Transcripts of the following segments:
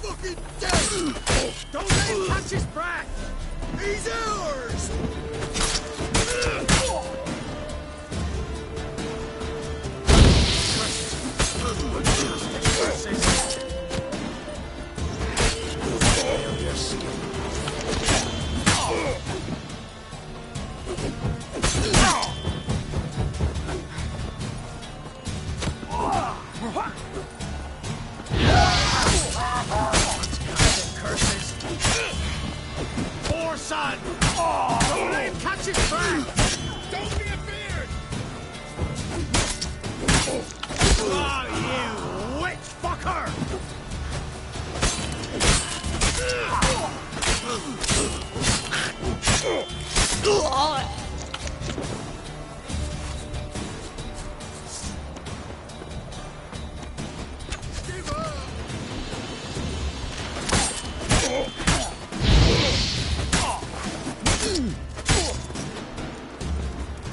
You're fucking dead! Don't let him catch his breath! He's ours! Poor son! Don't let him catch his breath! Don't be afeard! Oh, you witch fucker! Give up!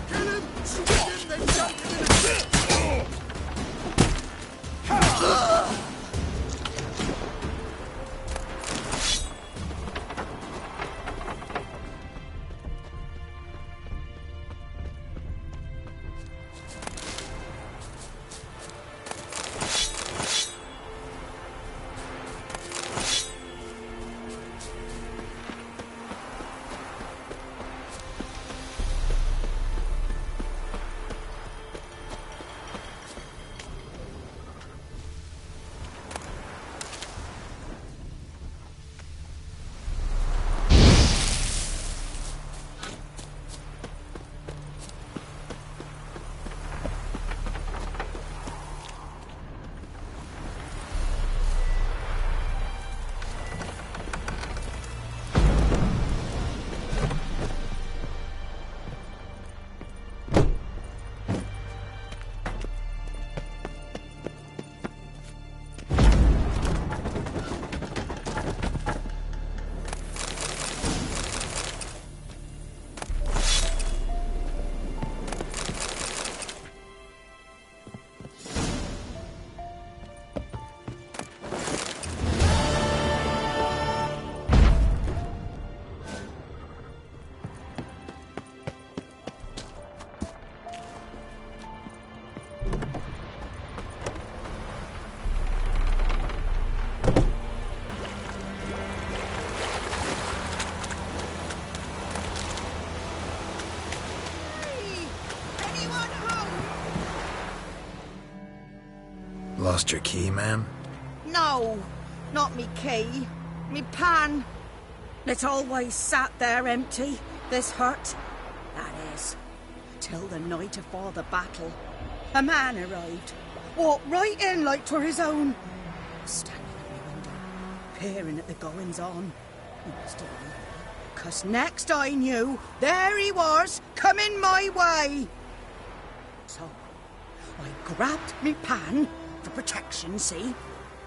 Kill him! Shoot him, then dump him in a pit! Lost your key, ma'am? No, not me key. Me pan. It's always sat there empty, this hut. That is, till the night afore the battle. A man arrived, walked right in like 'twere his own. Standing at my window, peering at the goings-on. He must have been, 'cause next I knew, there he was, coming my way. So, I grabbed me pan, for protection, see?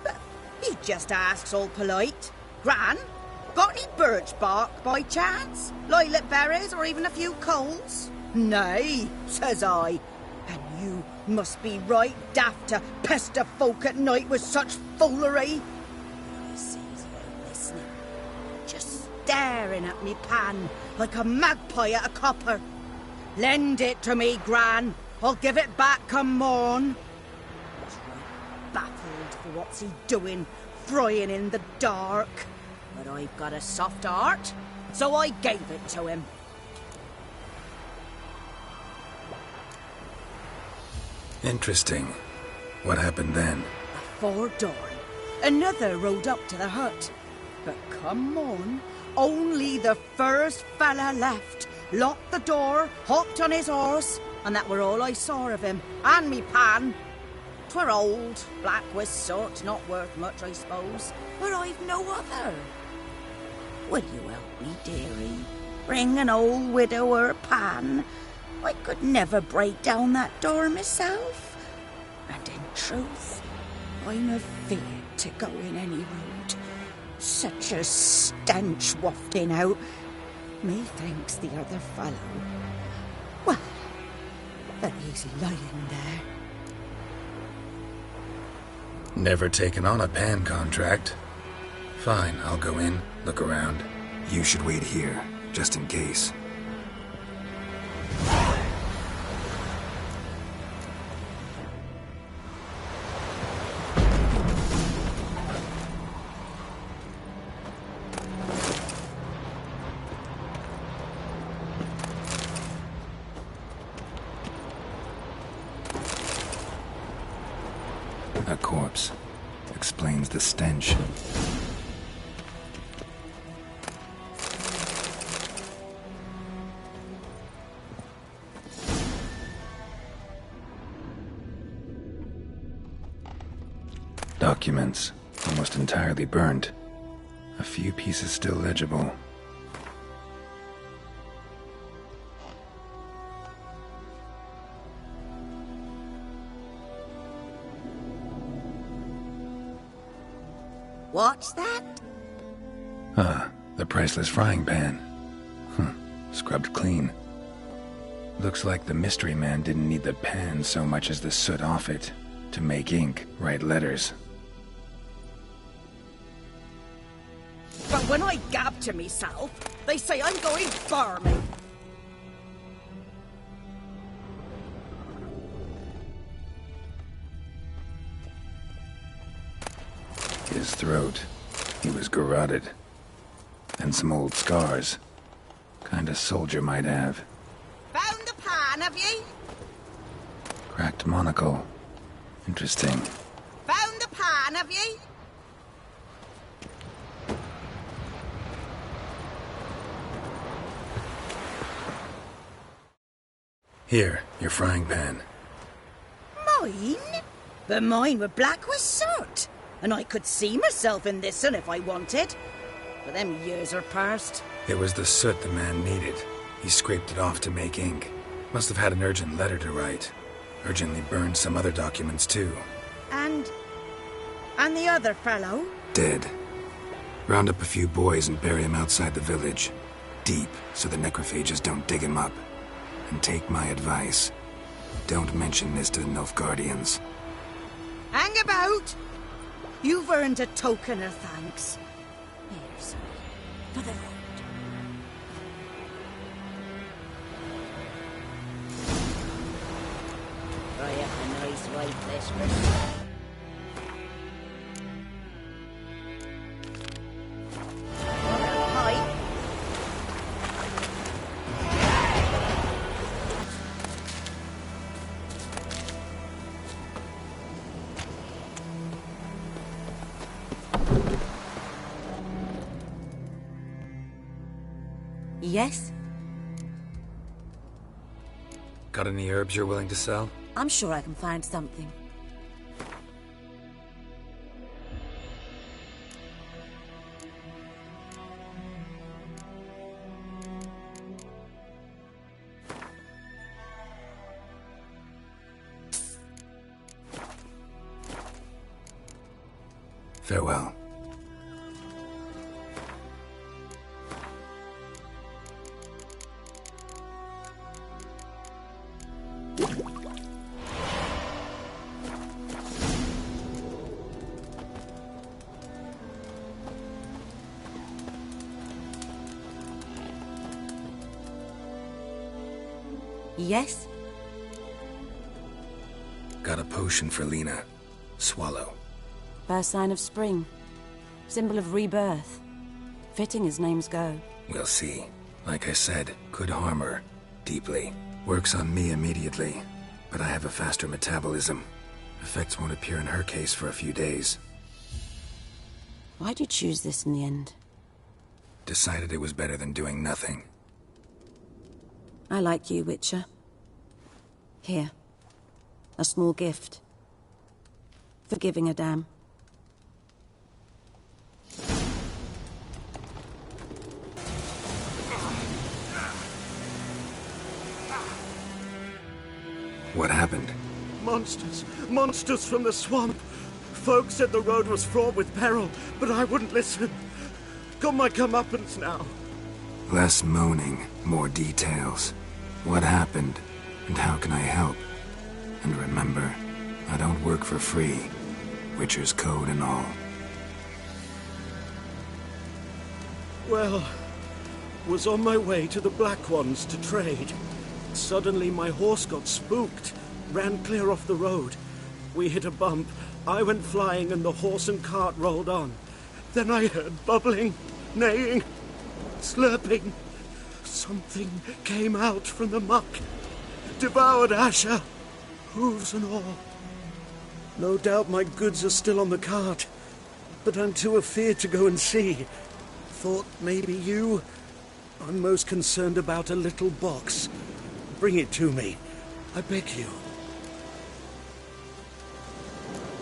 But he just asks all polite, Gran, got any birch bark by chance? Lilac berries or even a few coals? Nay, says I, and you must be right daft to pester folk at night with such foolery. I sees her listening, just staring at me pan like a magpie at a copper. Lend it to me, Gran. I'll give it back come morn. He's right baffled for what's he doing, frying in the dark. But I've got a soft heart, so I gave it to him. Interesting. What hafpened then? Afore dawn, another rode up to the hut. But come on, only the first fella left. Locked the door, hopped on his horse, and that were all I saw of him, and me pan. 'Twere old, black with soot, not worth much, I suppose, but I've no other. Will you help me, dearie? Bring an old widower pan. I could never break down that door myself. And in truth, I'm afeard to go in any road. Such a stench wafting out. Methinks the other fellow, well, that he's lying there. Never taken on a pan contract. Fine, I'll go in, look around. You should wait here, just in case. A corpse. Explains the stench. Documents, almost entirely burned. A few pieces still legible. What's that? Ah, the priceless frying pan. Scrubbed clean. Looks like the mystery man didn't need the pan so much as the soot off it to make ink, write letters. But when I gab to myself, they say I'm going farming. His throat. He was garroted. And some old scars. Kinda soldier might have. Found the pan, have ye? Cracked monocle. Interesting. Found the pan, have ye? Here, your frying pan. Mine? But mine were black with soot. And I could see myself in this one if I wanted. But them years are past. It was the soot the man needed. He scraped it off to make ink. Must have had an urgent letter to write. Urgently burned some other documents too. And the other fellow? Dead. Round up a few boys and bury him outside the village. Deep, so the necrophages don't dig him up. And take my advice. Don't mention this to the Nilfgaardians. Hang about! You've earned a token of thanks. Here's for the road. Try up a nice white flesh for Yes? Got any herbs you're willing to sell? I'm sure I can find something. Farewell. Yes? Got a potion for Lena. Swallow. First sign of spring. Symbol of rebirth. Fitting as names go. We'll see. Like I said, could harm her. Deeply. Works on me immediately. But I have a faster metabolism. Effects won't appear in her case for a few days. Why'd you choose this in the end? Decided it was better than doing nothing. I like you, Witcher. Here. A small gift. For giving a damn. What happened? Monsters. Monsters from the swamp. Folk said the road was fraught with peril, but I wouldn't listen. Got my comeuppance now. Less moaning, more details. What happened, and how can I help? And remember, I don't work for free. Witcher's code and all. Well, was on my way to the Black Ones to trade. Suddenly my horse got spooked, ran clear off the road. We hit a bump, I went flying and the horse and cart rolled on. Then I heard bubbling, neighing, slurping. Something came out from the muck, devoured Asher, hooves and all. No doubt my goods are still on the cart, but I'm too afeard to go and see. Thought maybe you... I'm most concerned about a little box. Bring it to me, I beg you.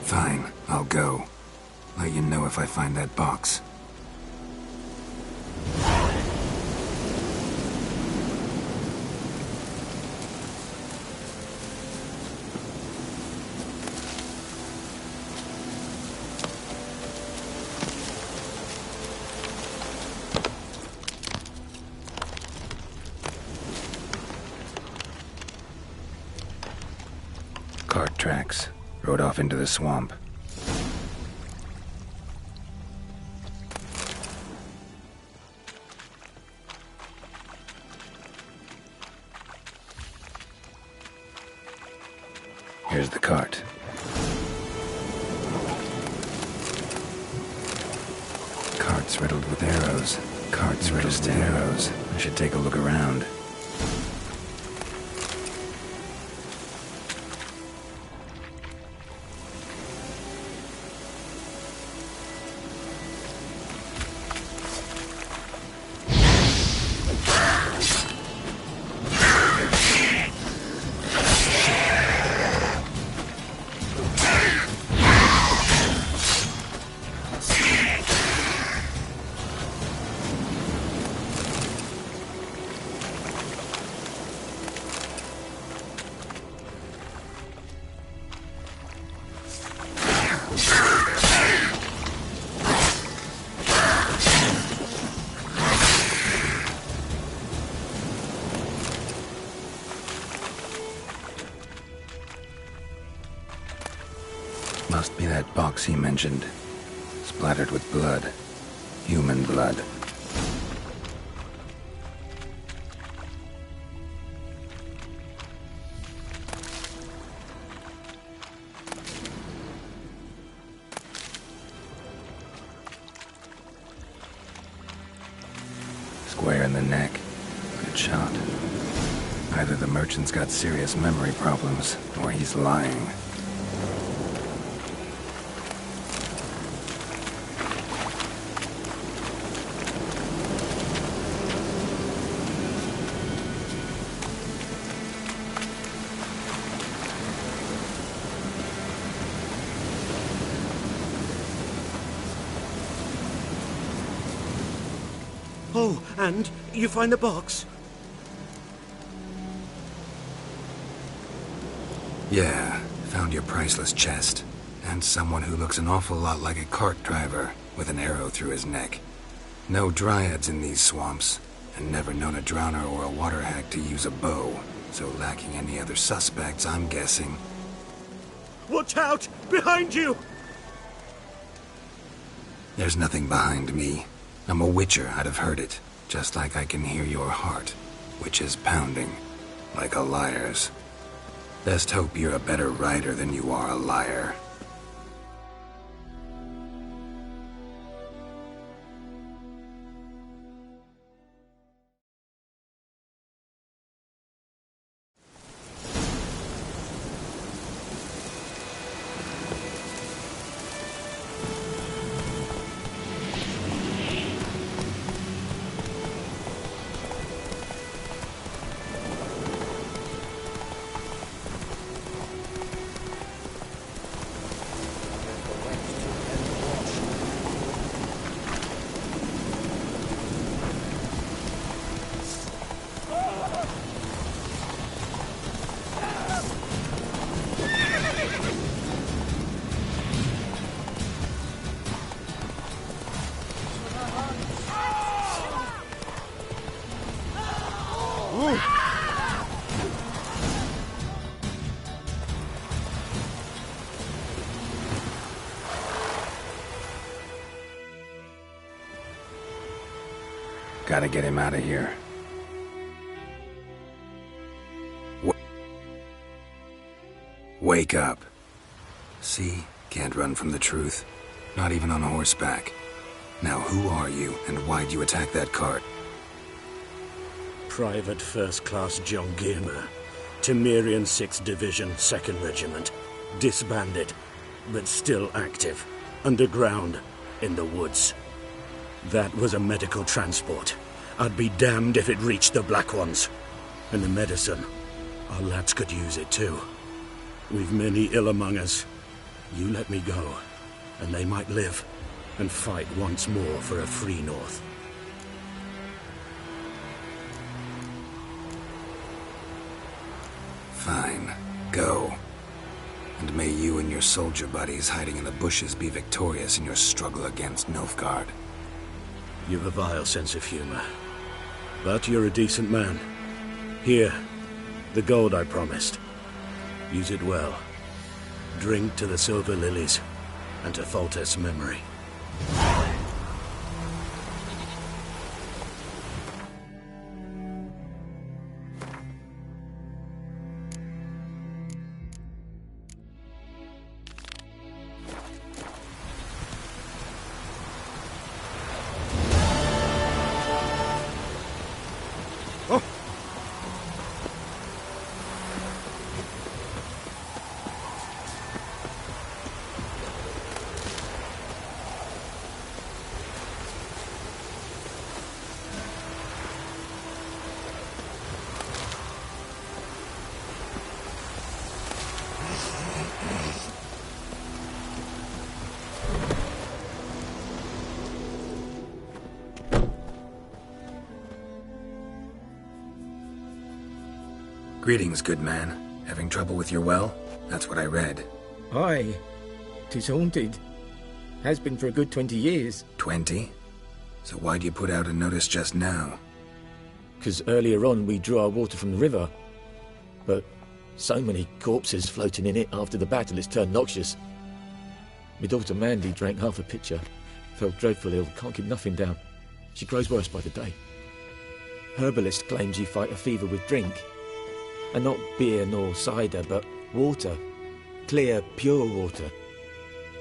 Fine, I'll go. Let you know if I find that box. Cart tracks. Rode off into the swamp. Here's the cart. Cart's riddled with arrows. Cart's riddled with arrows. I should take a look around. Must be that box he mentioned. Splattered with blood. Human blood. Square in the neck. Good shot. Either the merchant's got serious memory problems, or he's lying. Oh, and you find the box? Yeah, found your priceless chest. And someone who looks an awful lot like a cart driver, with an arrow through his neck. No dryads in these swamps, and never known a drowner or a water hack to use a bow. So lacking any other suspects, I'm guessing. Watch out! Behind you! There's nothing behind me. I'm a witcher, I'd have heard it. Just like I can hear your heart, which is pounding, like a liar's. Best hope you're a better rider than you are a liar. Gotta get him out of here. Wake up. See? Can't run from the truth. Not even on horseback. Now who are you, and why'd you attack that cart? Private First Class John Gilmer. Temerian 6th Division, 2nd Regiment. Disbanded, but still active. Underground, in the woods. That was a medical transport. I'd be damned if it reached the Black Ones. And the medicine. Our lads could use it too. We've many ill among us. You let me go, and they might live, and fight once more for a free North. Fine. Go. And may you and your soldier buddies hiding in the bushes be victorious in your struggle against Nilfgaard. You've a vile sense of humor. But you're a decent man. Here, the gold I promised. Use it well. Drink to the Silver Lilies, and to Foltest's memory. Greetings, good man. Having trouble with your well? That's what I read. Aye. 'Tis haunted. Has been for a good 20 years. 20? So why'd you put out a notice just now? 'Cause earlier on we drew our water from the river. But so many corpses floating in it after the battle it's turned noxious. My daughter Mandy drank half a pitcher. Fell dreadful ill, can't keep nothing down. She grows worse by the day. Herbalist claims you fight a fever with drink. And not beer nor cider, but water. Clear, pure water.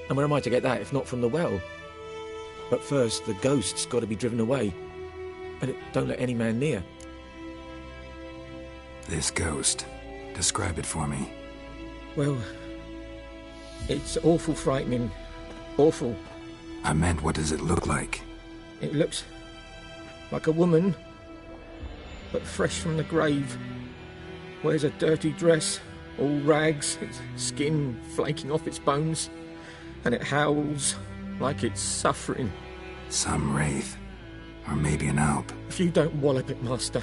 And where am I to get that if not from the well? But first, the ghost's got to be driven away. And it don't let any man near. This ghost. Describe it for me. Well, it's awful frightening. Awful. I meant, what does it look like? It looks like a woman, but fresh from the grave. Wears a dirty dress, all rags, its skin flaking off its bones, and it howls like it's suffering. Some wraith. Or maybe an alp. If you don't wallop it, Master,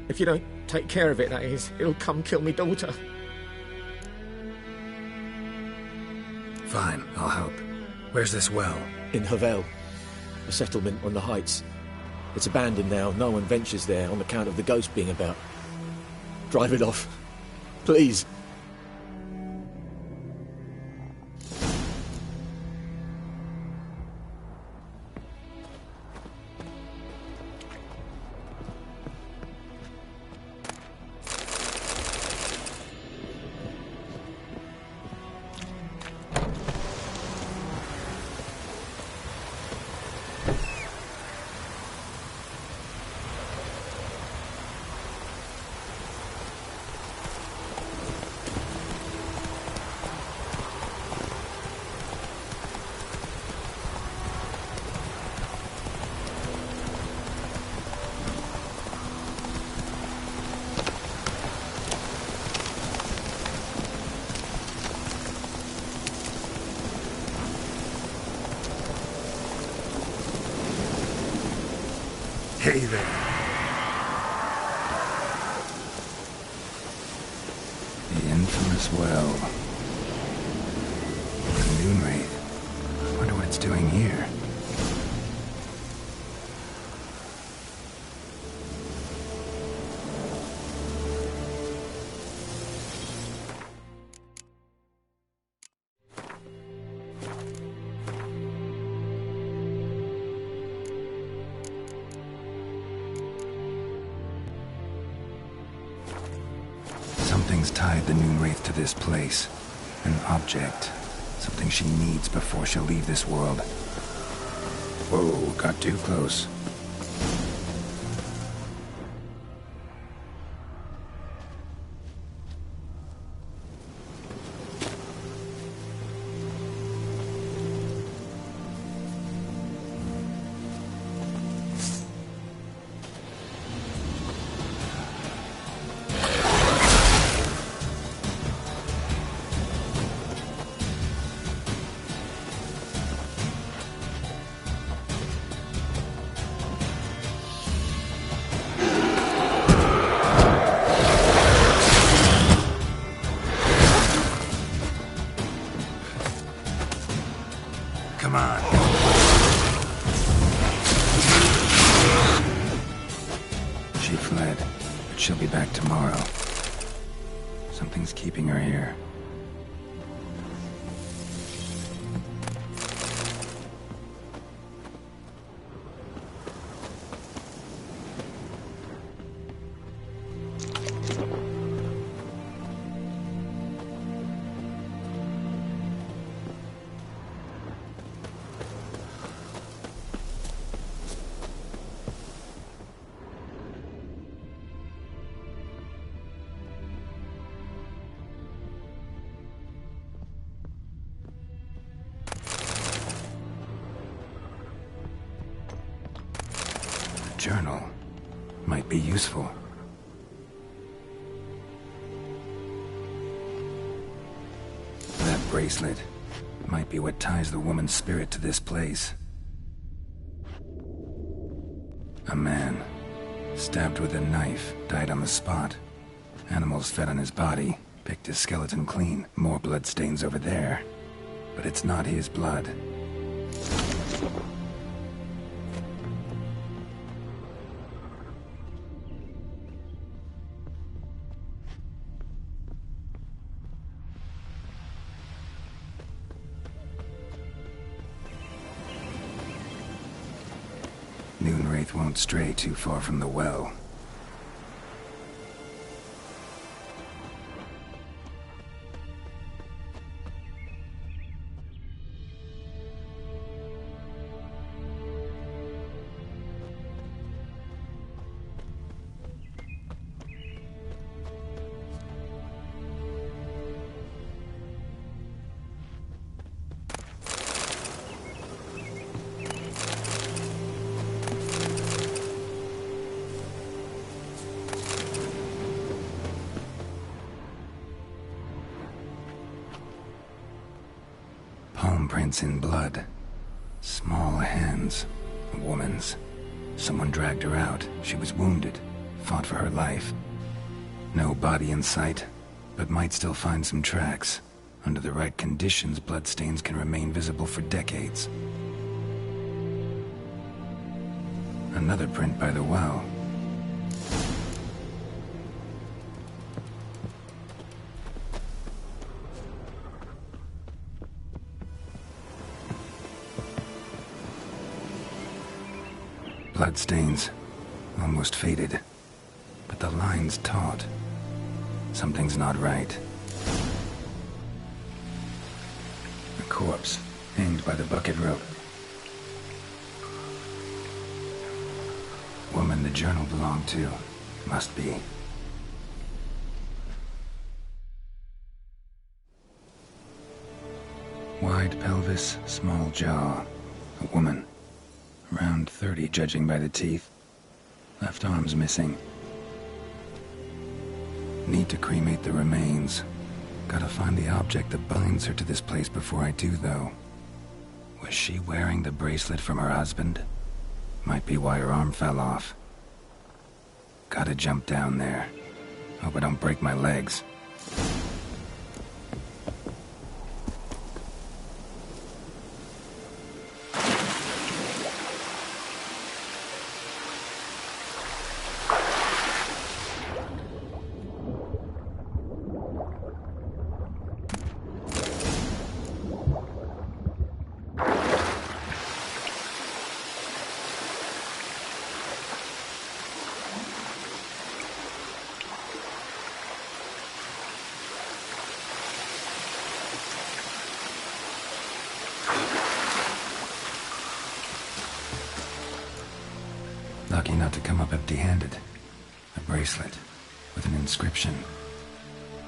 if you don't take care of it, that is, it'll come kill me daughter. Fine, I'll help. Where's this well? In Havel, a settlement on the heights. It's abandoned now, no one ventures there on account of the ghost being about. Drive it off, please. Hey there. The infamous well. The moon wraith. I wonder what it's doing here. Something's tied the Noonwraith to this place. An object. Something she needs before she'll leave this world. Whoa, got too close. Come on. She fled, but she'll be back tomorrow. Something's keeping her here. Journal might be useful. That bracelet might be what ties the woman's spirit to this place. A man, stabbed with a knife, died on the spot. Animals fed on his body, picked his skeleton clean. More bloodstains over there. But it's not his blood. Noonwraith won't stray too far from the well. Palm prints in blood. Small hands. A woman's. Someone dragged her out. She was wounded. Fought for her life. No body in sight, but might still find some tracks. Under the right conditions, bloodstains can remain visible for decades. Another print by the well. Bloodstains, almost faded, but the line's taut. Something's not right. A corpse, hanged by the bucket rope. Woman the journal belonged to, must be. Wide pelvis, small jaw. A woman. Around 30, judging by the teeth. Left arm's missing. Need to cremate the remains. Gotta find the object that binds her to this place before I do, though. Was she wearing the bracelet from her husband? Might be why her arm fell off. Gotta jump down there. Hope I don't break my legs. Lucky not to come up empty-handed. A bracelet with an inscription.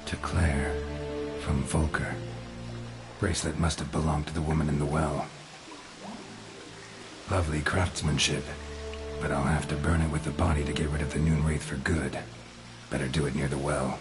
To Claire, from Volker. Bracelet must have belonged to the woman in the well. Lovely craftsmanship, but I'll have to burn it with the body to get rid of the Noon Wraith for good. Better do it near the well.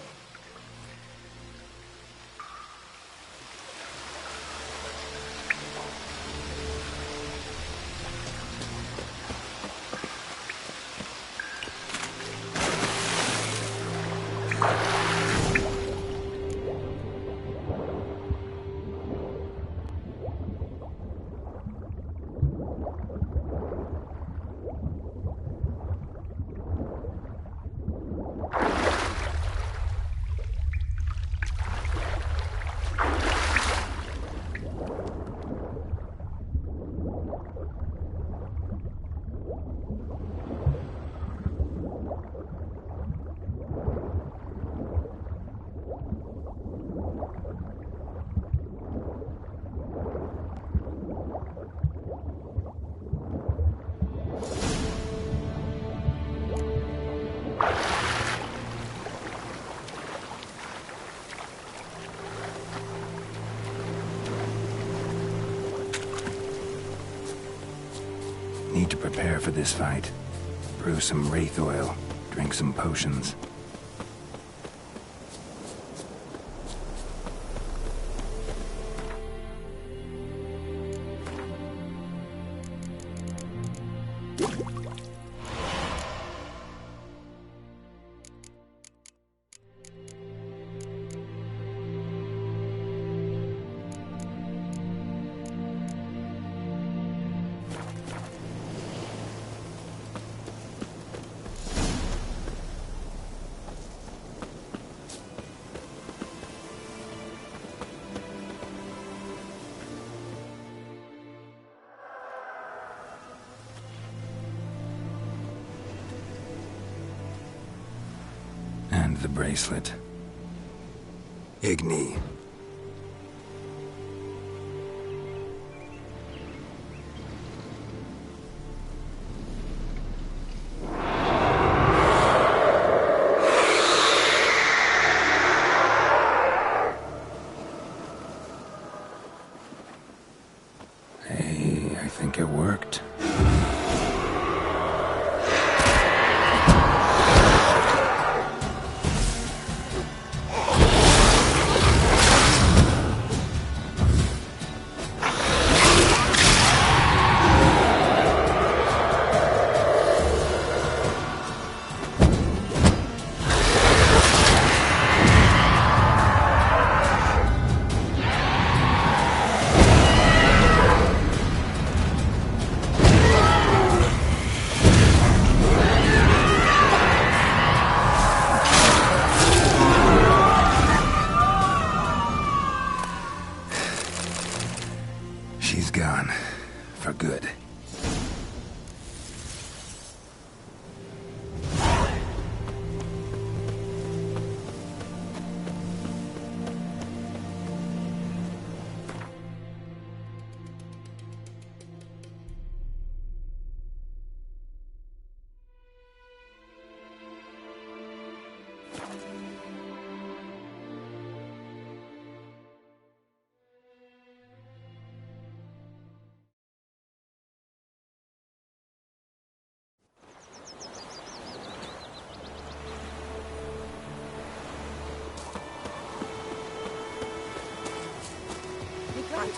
Need to prepare for this fight. Brew some wraith oil, drink some potions. And the bracelet. Igni. Hey, I think it worked. She's gone. For good.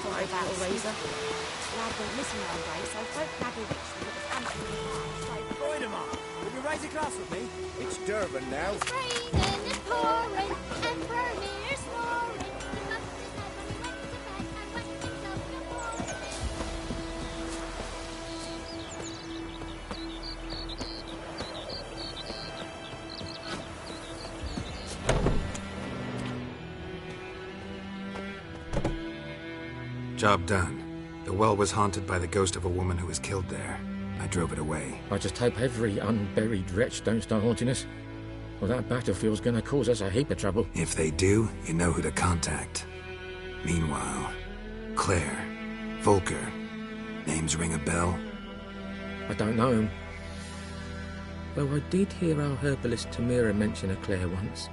About a razor. Lad went missing one day, so folk gathered each them at the front of the park. Voidemar, will you raise a glass with me? It's Durban now. It's raining and pouring and Vermeer's snoring. He bumped his head when he went to bed and wet himself in the morning. Job done. The well was haunted by the ghost of a woman who was killed there. I drove it away. I just hope every unburied wretch don't start haunting us. Well, that battlefield's gonna cause us a heap of trouble. If they do, you know who to contact. Meanwhile, Claire, Volker. Names ring a bell? I don't know him. Though I did hear our herbalist Temerian mention a Claire once.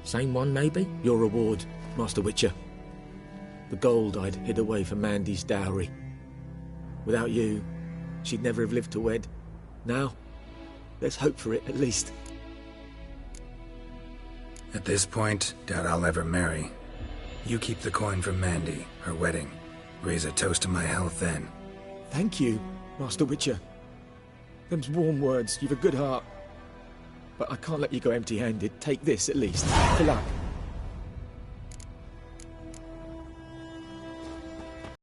Same one, maybe? Your reward, Master Witcher. The gold I'd hid away for Mandy's dowry. Without you, she'd never have lived to wed. Now, let's hope for it, at least. At this point, doubt I'll ever marry. You keep the coin from Mandy, her wedding. Raise a toast to my health then. Thank you, Master Witcher. Them's warm words, you've a good heart. But I can't let you go empty-handed. Take this, at least. Good luck.